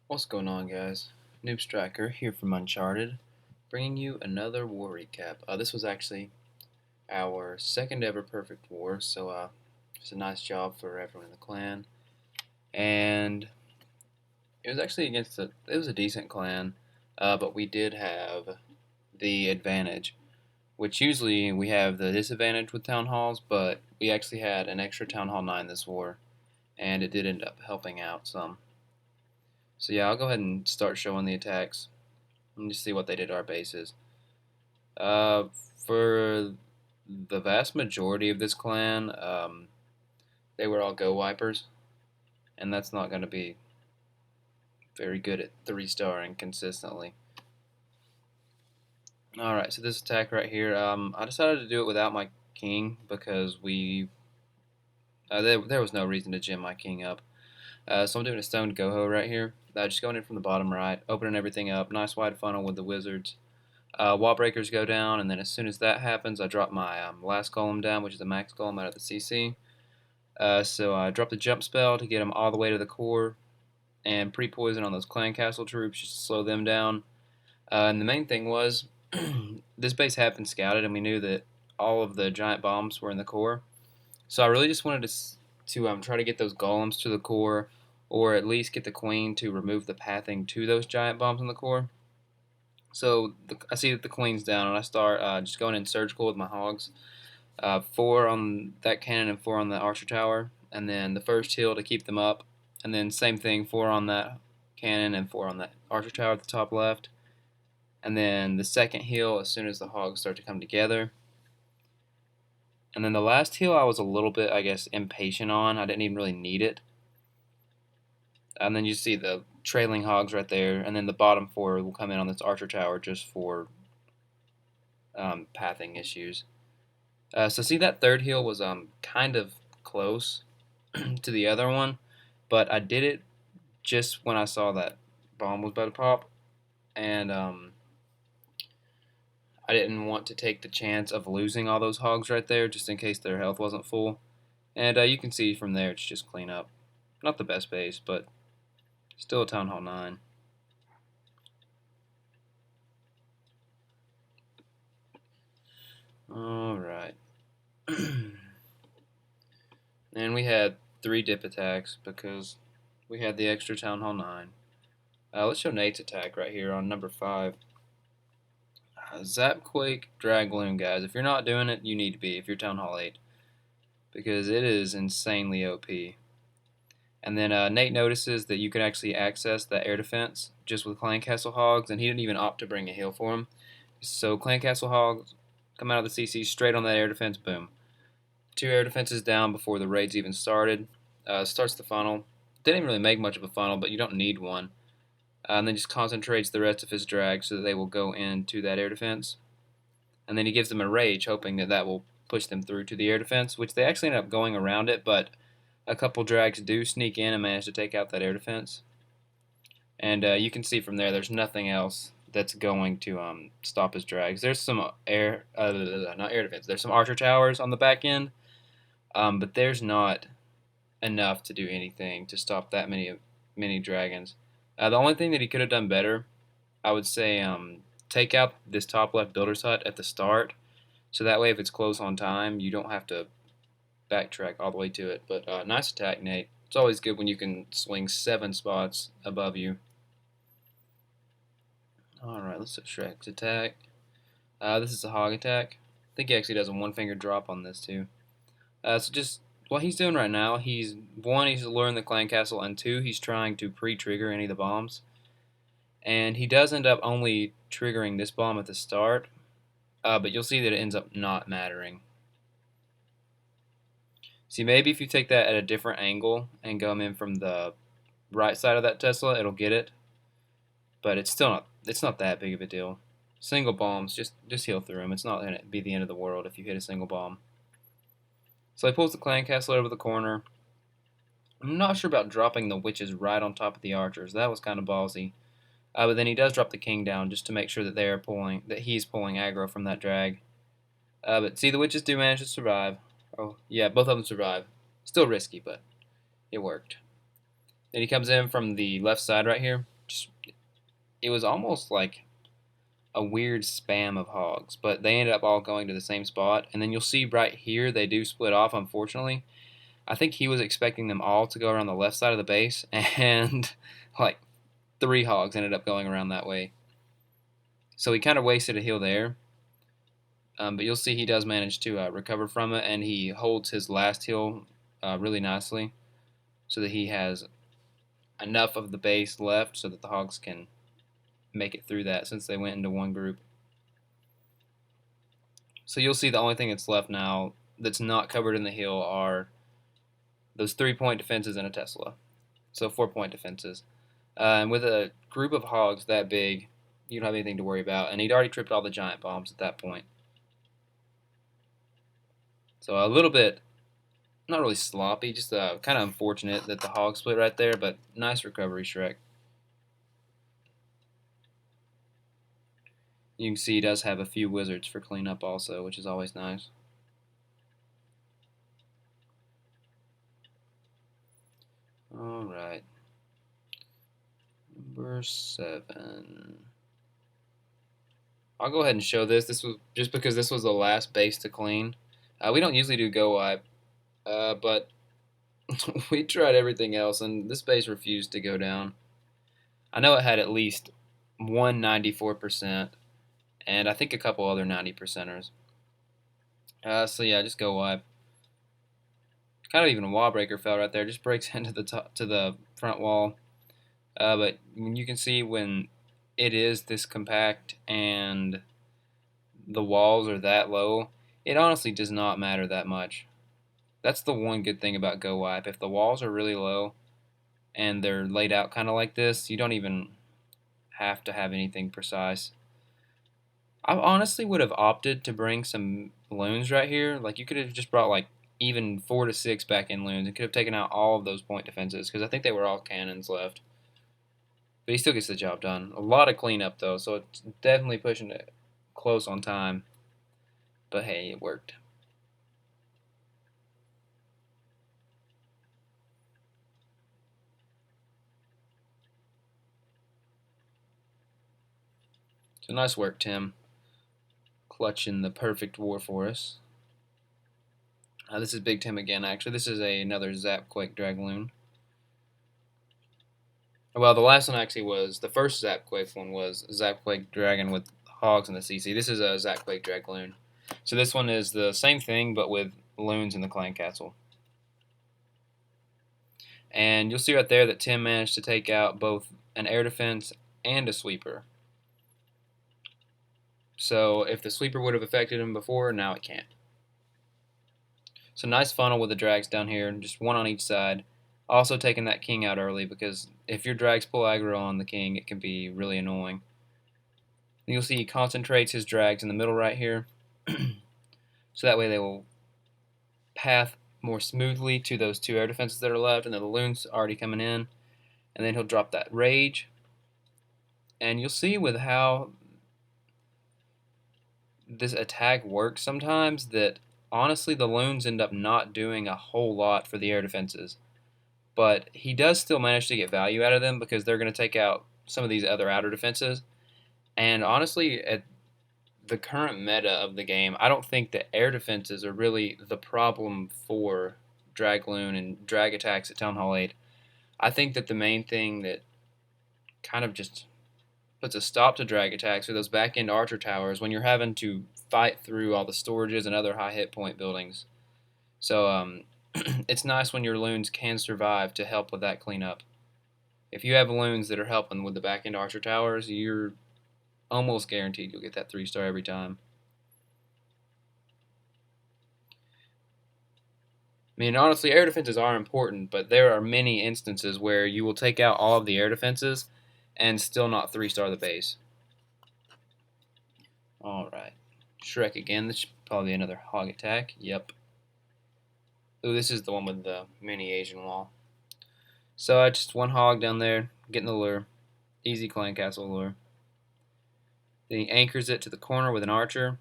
What's going on, guys? Noob Striker here from Uncharted, bringing you another war recap. This was actually our second ever perfect war, so it's a nice job for everyone in the clan. And it was actually it was a decent clan, but we did have the advantage, which usually we have the disadvantage with town halls, but we actually had an extra town hall 9 this war, and it did end up helping out some. So yeah, I'll go ahead and start showing the attacks and just see what they did to our bases. Uh, for the vast majority of this clan, they were all go wipers, and that's not going to be very good at 3-starring consistently. Alright, so this attack right here, I decided to do it without my king because there was no reason to gem my king up. So I'm doing a stoned goho right here. Just going in from the bottom right, opening everything up, nice wide funnel with the wizards. Wall breakers go down, and then as soon as that happens, I drop my last golem down, which is a max golem out of the CC. So I drop the jump spell to get them all the way to the core, and pre-poison on those clan castle troops just to slow them down. And the main thing was, this base had been scouted, and we knew that all of the giant bombs were in the core. So I really just wanted to try to get those golems to the core, or at least get the queen to remove the pathing to those giant bombs in the core. So I see that the queen's down, and I start just going in surgical with my hogs. 4 on that cannon and 4 on the archer tower, and then the first heal to keep them up, and then same thing, 4 on that cannon and 4 on that archer tower at the top left, and then the second heal as soon as the hogs start to come together. And then the last heal I was a little bit, I guess, impatient on. I didn't even really need it. And then you see the trailing hogs right there, and then the bottom 4 will come in on this archer tower just for pathing issues. So see, that third heal was kind of close to the other one, but I did it just when I saw that bomb was about to pop, and I didn't want to take the chance of losing all those hogs right there just in case their health wasn't full. And you can see from there it's just clean up. Not the best base, but still a Town Hall 9. Alright. And we had 3 dip attacks because we had the extra Town Hall 9. Let's show Nate's attack right here on number 5. Zapquake dragloon, guys. If you're not doing it, you need to be if you're Town Hall 8. Because it is insanely OP. And then Nate notices that you can actually access that air defense just with Clan Castle Hogs, and he didn't even opt to bring a heal for him. So Clan Castle Hogs come out of the CC straight on that air defense, boom. 2 air defenses down before the raids even started. Starts the funnel. Didn't even really make much of a funnel, but you don't need one. And then just concentrates the rest of his drag so that they will go into that air defense. And then he gives them a rage, hoping that that will push them through to the air defense, which they actually end up going around it, but a couple drags do sneak in and manage to take out that air defense. And you can see from there, there's nothing else that's going to stop his drags. There's some not air defense. There's some archer towers on the back end, but there's not enough to do anything to stop that many dragons. The only thing that he could have done better, I would say, take out this top left builder's hut at the start, so that way if it's close on time, you don't have to backtrack all the way to it. But nice attack, Nate. It's always good when you can swing 7 spots above you. Alright, let's do Shrek's attack. This is a hog attack. I think he actually does a 1-finger drop on this too. So just what he's doing right now, he's luring the clan castle, and 2, he's trying to pre-trigger any of the bombs. And he does end up only triggering this bomb at the start, but you'll see that it ends up not mattering. See, maybe if you take that at a different angle and come in from the right side of that Tesla, it'll get it. But it's not that big of a deal. Single bombs, just heal through them. It's not going to be the end of the world if you hit a single bomb. So he pulls the clan castle over the corner. I'm not sure about dropping the witches right on top of the archers. That was kind of ballsy. But then he does drop the king down just to make sure that he's pulling aggro from that drag. But see, the witches do manage to survive. Oh, yeah, both of them survive. Still risky, but it worked. Then he comes in from the left side right here. it was almost like a weird spam of hogs, but they ended up all going to the same spot. And then you'll see right here they do split off, unfortunately. I think he was expecting them all to go around the left side of the base, and like 3 hogs ended up going around that way. So he kind of wasted a heal there. But you'll see he does manage to recover from it, and he holds his last heal really nicely so that he has enough of the base left so that the hogs can make it through that since they went into one group. So you'll see the only thing that's left now that's not covered in the heal are those 3-point defenses and a Tesla. So 4-point defenses. And with a group of hogs that big, you don't have anything to worry about. And he'd already tripped all the giant bombs at that point. So a little bit, not really sloppy, just kind of unfortunate that the hog split right there, but nice recovery, Shrek. You can see he does have a few wizards for cleanup also, which is always nice. Alright. Number 7. I'll go ahead and show this. This was just because this was the last base to clean. We don't usually do gowipe, but we tried everything else, and this base refused to go down. I know it had at least one 94%, and I think a couple other 90%ers. So yeah, just gowipe. Kind of even a wall breaker fell right there. Just breaks into the top to the front wall. But you can see when it is this compact and the walls are that low, it honestly does not matter that much. That's the one good thing about gowipe. If the walls are really low and they're laid out kind of like this, you don't even have to have anything precise. I honestly would have opted to bring some loons right here. Like you could have just brought like even 4 to 6 back in loons and could have taken out all of those point defenses because I think they were all cannons left. But he still gets the job done. A lot of cleanup though, so it's definitely pushing it close on time. But hey, it worked. So nice work, Tim. Clutching the perfect war for us. This is Big Tim again, actually. This is another zapquake dragloon. Well, the last one actually was, the first zapquake one was zapquake dragon with hogs in the CC. This is a zapquake dragloon. So this one is the same thing, but with loons in the clan castle. And you'll see right there that Tim managed to take out both an air defense and a sweeper. So if the sweeper would have affected him before, now it can't. So nice funnel with the drags down here, just one on each side. Also taking that king out early because if your drags pull aggro on the king, it can be really annoying. And you'll see he concentrates his drags in the middle right here. So that way they will path more smoothly to those 2 air defenses that are left, and then the loon's already coming in. And then he'll drop that rage. And you'll see with how this attack works sometimes that honestly the loons end up not doing a whole lot for the air defenses. But he does still manage to get value out of them because they're going to take out some of these other outer defenses. And honestly, at the current meta of the game, I don't think that air defenses are really the problem for dragloon and drag attacks at Town Hall 8. I think that the main thing that kind of just puts a stop to drag attacks are those back end archer towers when you're having to fight through all the storages and other high hit point buildings. So it's nice when your loons can survive to help with that cleanup. If you have loons that are helping with the back end archer towers, you're almost guaranteed you'll get that 3-star every time. I mean, honestly, air defenses are important, but there are many instances where you will take out all of the air defenses and still not 3-star the base. Alright. Shrek again. This is probably another hog attack. Yep. Ooh, this is the one with the mini Asian wall. So just one hog down there, getting the lure. Easy clan castle lure. Then he anchors it to the corner with an archer.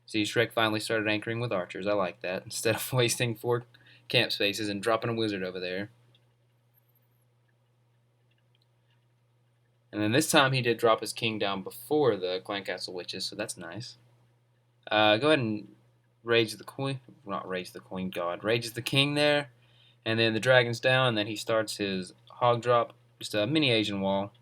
See, Shrek finally started anchoring with archers. I like that. Instead of wasting 4 camp spaces and dropping a wizard over there. And then this time he did drop his king down before the clan castle witches, so that's nice. Go ahead and rage the queen. Not rage the queen, God. Rages the king there. And then the dragon's down, and then he starts his hog drop. Just a mini Asian wall.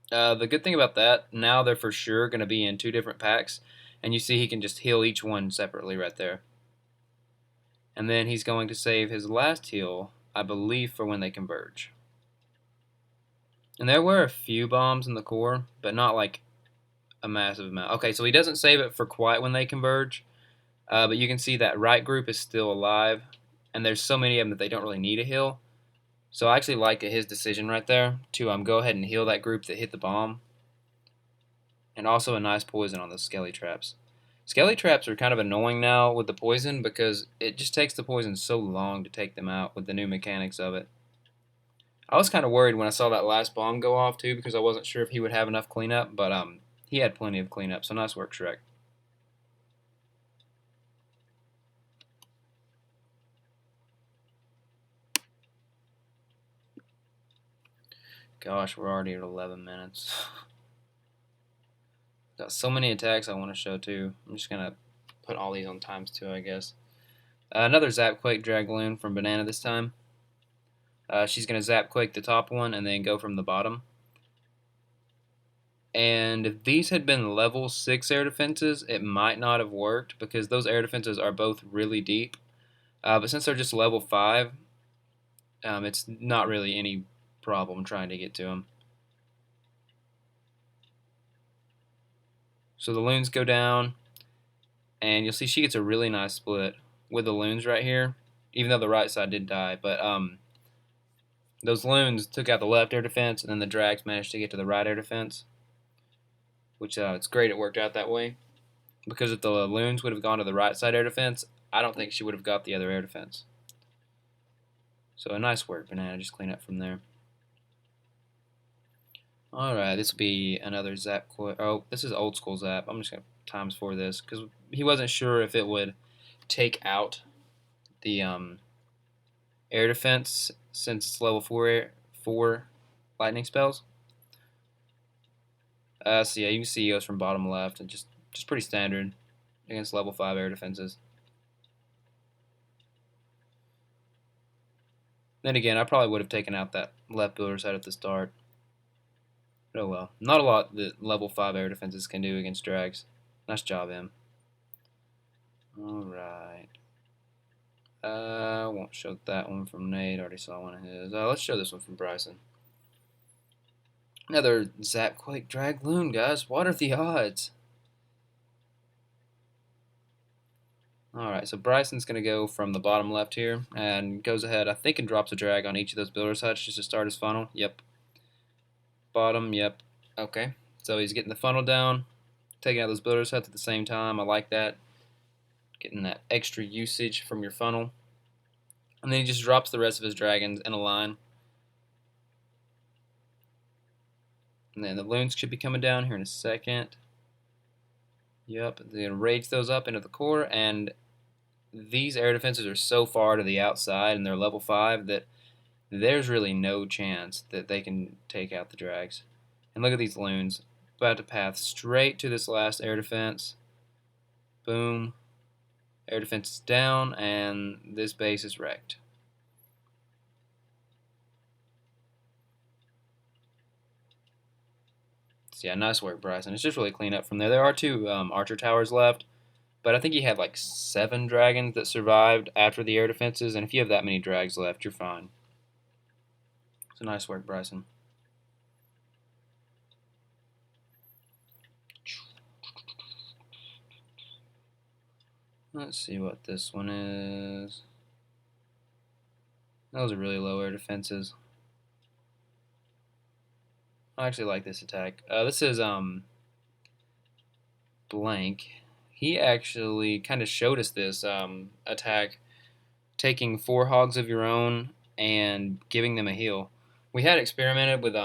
The good thing about that, now they're for sure going to be in 2 different packs. And you see he can just heal each one separately right there. And then he's going to save his last heal, I believe, for when they converge. And there were a few bombs in the core, but not like a massive amount. Okay, so he doesn't save it for quite when they converge, but you can see that right group is still alive, and there's so many of them that they don't really need a heal. So I actually like his decision right there to go ahead and heal that group that hit the bomb, and also a nice poison on those skelly traps. Skelly traps are kind of annoying now with the poison because it just takes the poison so long to take them out with the new mechanics of it. I was kind of worried when I saw that last bomb go off too because I wasn't sure if he would have enough cleanup, but he had plenty of cleanup, so nice work, Shrek. Gosh, we're already at 11 minutes. Got so many attacks I want to show too. I'm just gonna put all these on ×2, I guess. Another zapquake dragloon from Banana this time. She's gonna zapquake the top one and then go from the bottom. And if these had been level 6 air defenses, it might not have worked because those air defenses are both really deep. But since they're just level 5, it's not really any problem trying to get to them. So the loons go down, and you'll see she gets a really nice split with the loons right here, even though the right side did die. But those loons took out the left air defense, and then the drags managed to get to the right air defense, which it's great it worked out that way. Because if the loons would have gone to the right side air defense, I don't think she would have got the other air defense. So a nice work, Banana. Just clean up from there. Alright, this will be another zap. Oh, this is old school zap. I'm just going to ×4 this because he wasn't sure if it would take out the air defense since it's level 4 lightning spells. So yeah, you can see he goes from bottom left and just pretty standard against level 5 air defenses. Then again, I probably would have taken out that left builder's head at the start. But oh well. Not a lot that level 5 air defenses can do against drags. Nice job, him. Alright. I won't show that one from Nate. I already saw one of his. Let's show this one from Bryson. Another zapquake dragloon, guys. What are the odds? Alright, so Bryson's going to go from the bottom left here and goes ahead, I think, and drops a drag on each of those builder's huts just to start his funnel. Yep. Bottom, yep. Okay. So he's getting the funnel down, taking out those builder's huts at the same time. I like that. Getting that extra usage from your funnel. And then he just drops the rest of his dragons in a line. And then the loons should be coming down here in a second. Yep, they're going to rage those up into the core, and these air defenses are so far to the outside and they're level 5 that there's really no chance that they can take out the drags. And look at these loons, about to path straight to this last air defense. Boom. Air defense is down, and this base is wrecked. So yeah, nice work, Bryson. It's just really clean up from there. There are 2 archer towers left, but I think he had like 7 dragons that survived after the air defenses, and if you have that many drags left, you're fine. So nice work, Bryson. Let's see what this one is. Those are really low air defenses. I actually like this attack. This is Blank. He actually kind of showed us this attack, taking 4 hogs of your own and giving them a heal. We had experimented with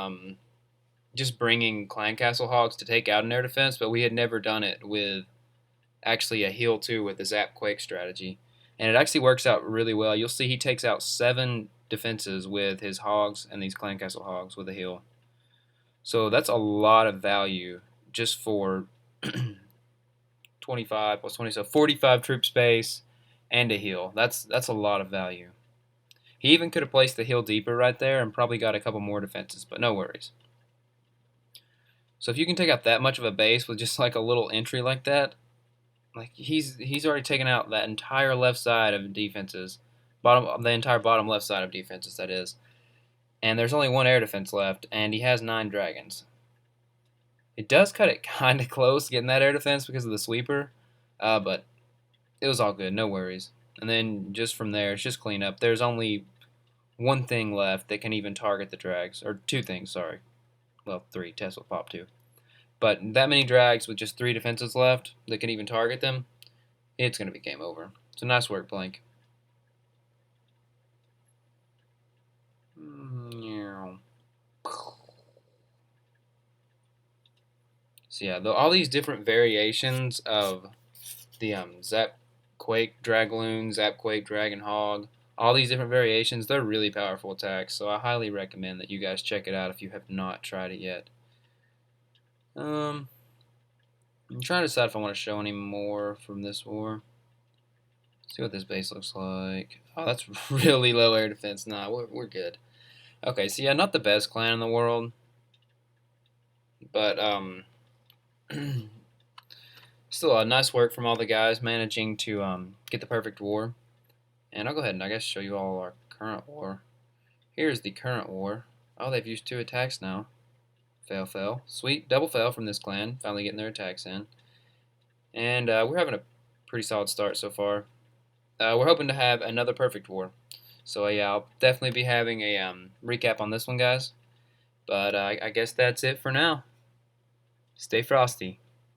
just bringing clan castle hogs to take out an air defense, but we had never done it with actually a heal too with the zapquake strategy, and it actually works out really well. You'll see he takes out 7 defenses with his hogs and these clan castle hogs with a heal. So that's a lot of value just for 25 plus 20, so 45 troop space and a heal. That's a lot of value. He even could have placed the heal deeper right there and probably got a couple more defenses, but no worries. So if you can take out that much of a base with just like a little entry like that, like he's already taken out that entire left side of defenses, the entire bottom left side of defenses, that is. And there's only one air defense left, and he has 9 dragons. It does cut it kind of close getting that air defense because of the sweeper, but it was all good, no worries. And then just from there, it's just clean up. There's only one thing left that can even target the drags, or 2 things, sorry. Well, 3, Tesla pop 2. But that many drags with just 3 defenses left that can even target them, it's going to be game over. So nice work, Blank. So yeah, all these different variations of the zapquake, dragloon, zapquake, dragon hog, all these different variations, they're really powerful attacks. So I highly recommend that you guys check it out if you have not tried it yet. I'm trying to decide if I want to show any more from this war. See what this base looks like. Oh, that's really low air defense. Nah, we're good. Okay, so yeah, not the best clan in the world, but still nice work from all the guys managing to get the perfect war. And I'll go ahead and I guess show you all our current war. Here's the current war. Oh, they've used 2 attacks now. Fail, fail. Sweet, double fail from this clan, finally getting their attacks in. And we're having a pretty solid start so far. We're hoping to have another perfect war. So yeah, I'll definitely be having a recap on this one, guys. But I guess that's it for now. Stay frosty.